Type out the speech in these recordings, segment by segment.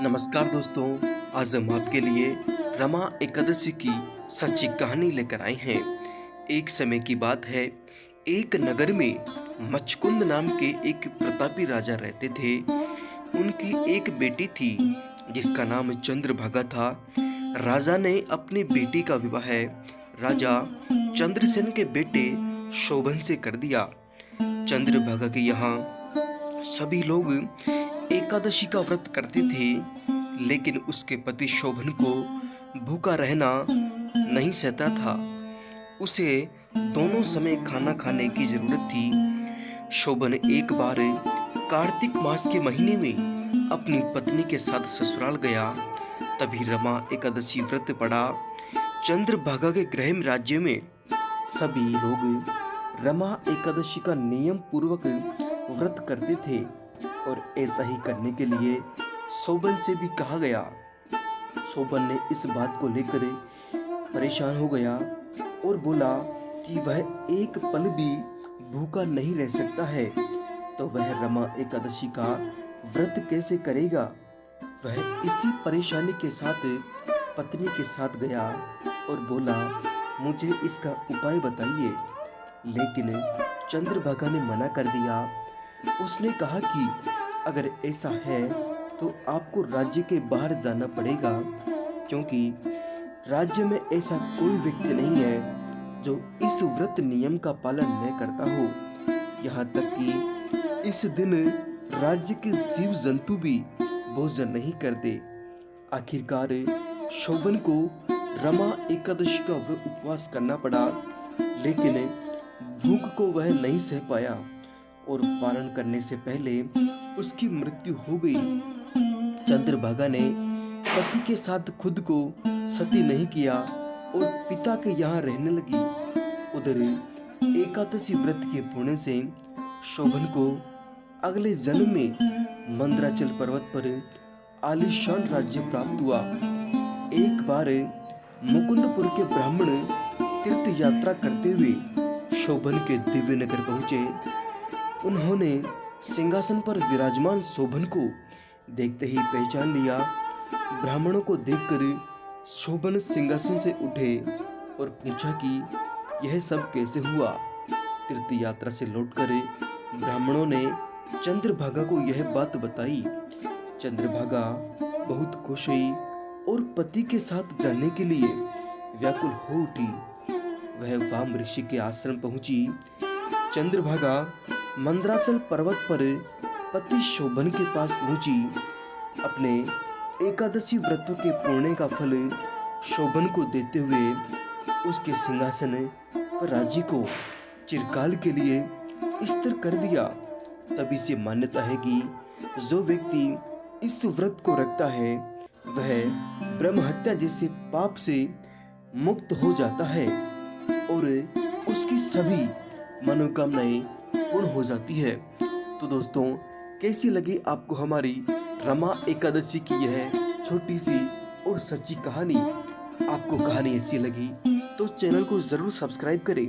नमस्कार दोस्तों। आज हम आपके लिए रमा एकादशी की सच्ची कहानी लेकर आए हैं। एक समय की बात है, एक नगर में मचकुंद नाम के एक प्रतापी राजा रहते थे। उनकी एक बेटी थी जिसका नाम चंद्रभागा था। राजा ने अपनी बेटी का विवाह राजा चंद्रसेन के बेटे शोभन से कर दिया। चंद्रभागा के यहाँ सभी लोग एकादशी का व्रत करते थे, लेकिन उसके पति शोभन को भूखा रहना नहीं सहता था। उसे दोनों समय खाना खाने की जरूरत थी। शोभन एक बार कार्तिक मास के महीने में अपनी पत्नी के साथ ससुराल गया। तभी रमा एकादशी व्रत पड़ा। चंद्रभागा के गृह राज्य में सभी लोग रमा एकादशी का नियम पूर्वक व्रत करते थे और ऐसा ही करने के लिए शोभन से भी कहा गया। शोभन ने इस बात को लेकर परेशान हो गया और बोला कि वह एक पल भी भूखा नहीं रह सकता है, तो वह रमा एकादशी का व्रत कैसे करेगा। वह इसी परेशानी के साथ पत्नी के साथ गया और बोला, मुझे इसका उपाय बताइए। लेकिन चंद्रभागा ने मना कर दिया। उसने कहा कि अगर ऐसा है तो आपको राज्य के बाहर जाना पड़ेगा, क्योंकि राज्य में ऐसा कोई व्यक्ति नहीं है जो इस व्रत नियम का पालन न करता हो। यहाँ तक कि इस दिन राज्य के जीव जंतु भी भोजन नहीं करते। आखिरकार शोभन को रमा एकादशी का उपवास करना पड़ा, लेकिन भूख को वह नहीं सह पाया और पारण करने से पहले उसकी मृत्यु हो गई। चंद्रभागा ने पति के साथ खुद को सती नहीं किया और पिता के यहाँ रहने लगी। उधर एकादशी व्रत के पुण्य से शोभन को अगले जन्म में मंदराचल पर्वत पर आलीशान राज्य प्राप्त हुआ। एक बार मुकुंदपुर के ब्राह्मण तीर्थ यात्रा करते हुए शोभन के दिव्य नगर पहुंचे। उन्होंने सिंहासन पर विराजमान शोभन को देखते ही पहचान लिया। ब्राह्मणों को देखकर शोभन सिंहासन से उठे और पूछा कि यह सब कैसे हुआ। तीर्थ यात्रा से लौटकर ब्राह्मणों ने चंद्रभागा को यह बात बताई। चंद्रभागा बहुत खुश हुई और पति के साथ जाने के लिए व्याकुल हो उठी। वह वाम ऋषि के आश्रम पहुंची। चंद्रभागा मंदराचल पर्वत पर पति शोभन के पास पहुंची। अपने एकादशी व्रतों के पुण्य का फल शोभन को देते हुए उसके सिंहासन व राज्य को चिरकाल के लिए स्थिर कर दिया। तभी से मान्यता है कि जो व्यक्ति इस व्रत को रखता है वह ब्रह्म हत्या जैसे पाप से मुक्त हो जाता है और उसकी सभी मनोकामनाएं पूर्ण हो जाती है। तो दोस्तों, कैसी लगी आपको हमारी रमा एकादशी की यह छोटी सी और सच्ची कहानी। आपको कहानी ऐसी लगी तो चैनल को जरूर सब्सक्राइब करें।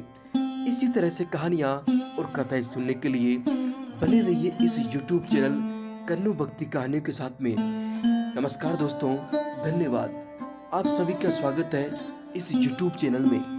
इसी तरह से कहानियाँ और कथाएं सुनने के लिए बने रहिए इस YouTube चैनल कन्नू भक्ति कहानियों के साथ में। नमस्कार दोस्तों, धन्यवाद। आप सभी का स्वागत है इस YouTube चैनल में।